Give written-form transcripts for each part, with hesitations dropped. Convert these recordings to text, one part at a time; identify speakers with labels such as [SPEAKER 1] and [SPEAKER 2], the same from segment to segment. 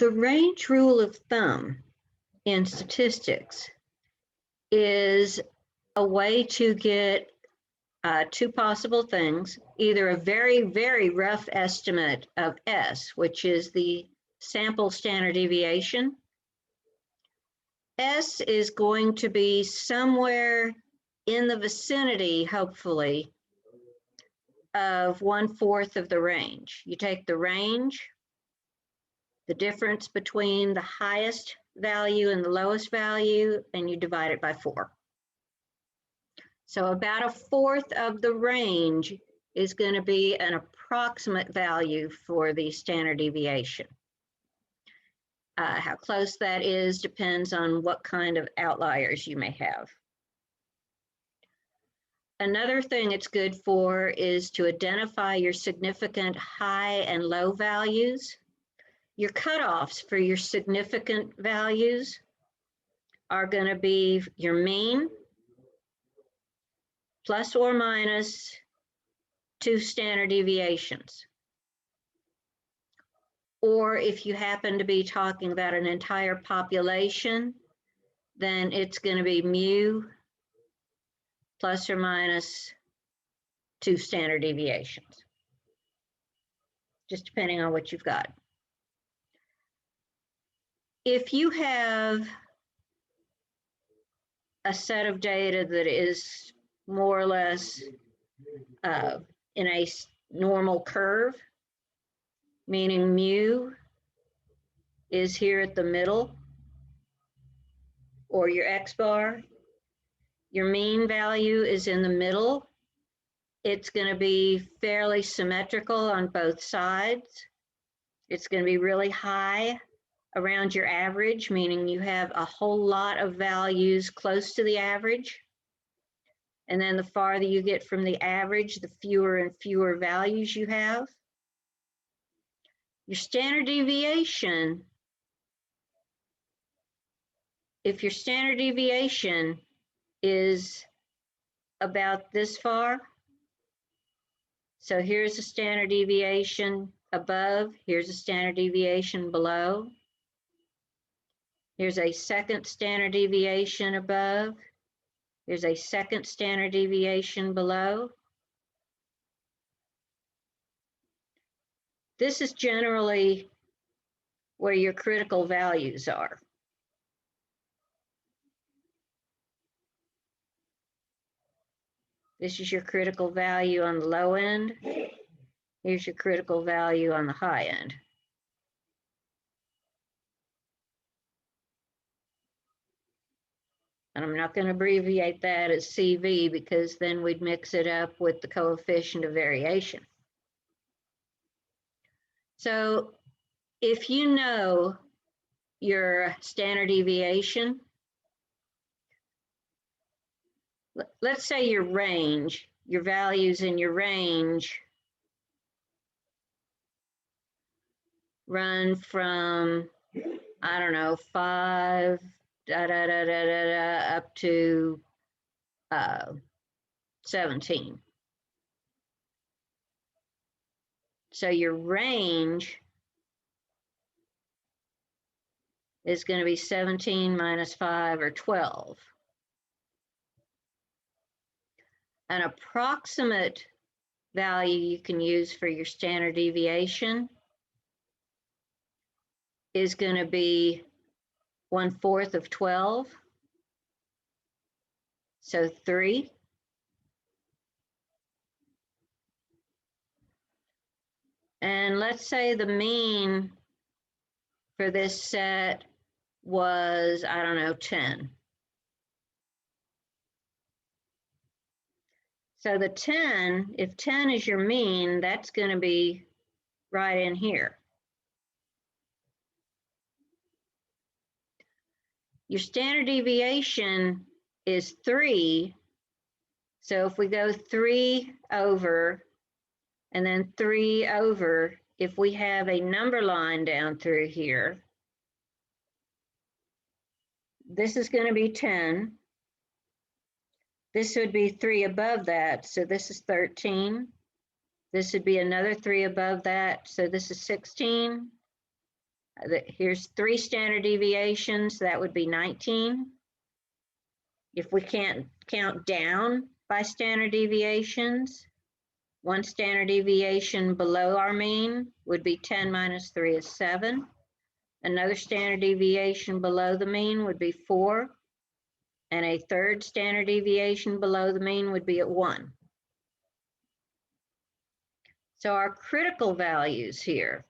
[SPEAKER 1] The range rule of thumb in statistics is a way to get two possible things, either a very, very rough estimate of S, which is the sample standard deviation. S is going to be somewhere in the vicinity, hopefully, of 1/4 of the range. You take the range, the difference between the highest value and the lowest value, and you divide it by 4. So about 1/4 of the range is going to be an approximate value for the standard deviation. How close that is depends on what kind of outliers you may have. Another thing it's good for is to identify your significant high and low values. Your cutoffs for your significant values are going to be your mean, plus or minus 2 standard deviations. Or if you happen to be talking about an entire population, then it's going to be mu plus or minus 2 standard deviations, just depending on what you've got. If you have a set of data that is more or less in a normal curve, meaning mu is here at the middle, or your X bar, your mean value is in the middle, it's going to be fairly symmetrical on both sides. It's going to be really high around your average, meaning you have a whole lot of values close to the average. And then the farther you get from the average, the fewer and fewer values you have. Your standard deviation, if your standard deviation is about this far, so here's a standard deviation above, here's a standard deviation below, here's a second standard deviation above, here's a second standard deviation below. This is generally where your critical values are. This is your critical value on the low end. Here's your critical value on the high end. And I'm not going to abbreviate that as CV because then we'd mix it up with the coefficient of variation. So if you know your standard deviation, let's say your range, your values in your range run from, I don't know, 5 up to 17. So your range is going to be 17 minus 5 or 12. An approximate value you can use for your standard deviation is going to be 1/4 of 12, so 3. And let's say the mean for this set was, I don't know, 10. So the 10, if 10 is your mean, that's going to be right in here. Your standard deviation is 3. So if we go 3 over and then 3 over, if we have a number line down through here, this is going to be 10. This would be 3 above that, so this is 13. This would be another 3 above that, so this is 16. Here's 3 standard deviations, that would be 19. If we can't count down by standard deviations, 1 standard deviation below our mean would be 10 minus 3 is 7. Another standard deviation below the mean would be 4. And a third standard deviation below the mean would be at 1. So our critical values here.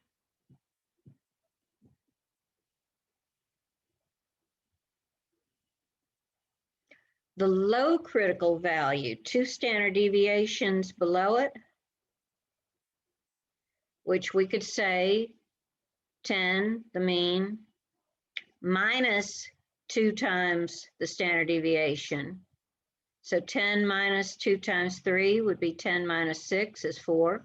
[SPEAKER 1] The low critical value, 2 standard deviations below it, which we could say 10, the mean, minus 2 times the standard deviation. So 10 minus 2 times 3 would be 10 minus 6 is 4.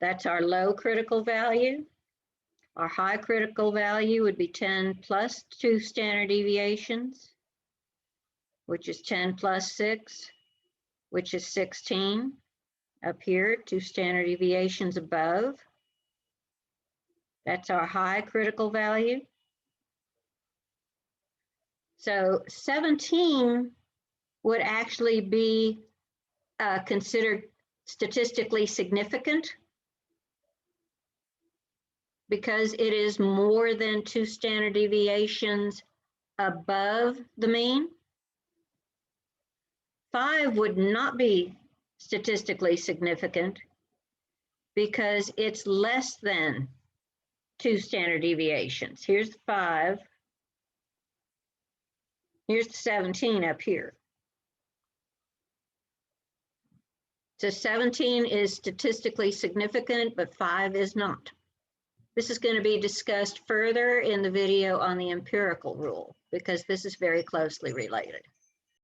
[SPEAKER 1] That's our low critical value. Our high critical value would be 10 plus 2 standard deviations, which is 10 plus 6, which is 16. Up here, 2 standard deviations above. That's our high critical value. So 17 would actually be considered statistically significant because it is more than 2 standard deviations above the mean. 5 would not be statistically significant because it's less than 2 standard deviations. Here's 5. Here's the 17 up here. So 17 is statistically significant, but 5 is not. This is going to be discussed further in the video on the empirical rule because this is very closely related.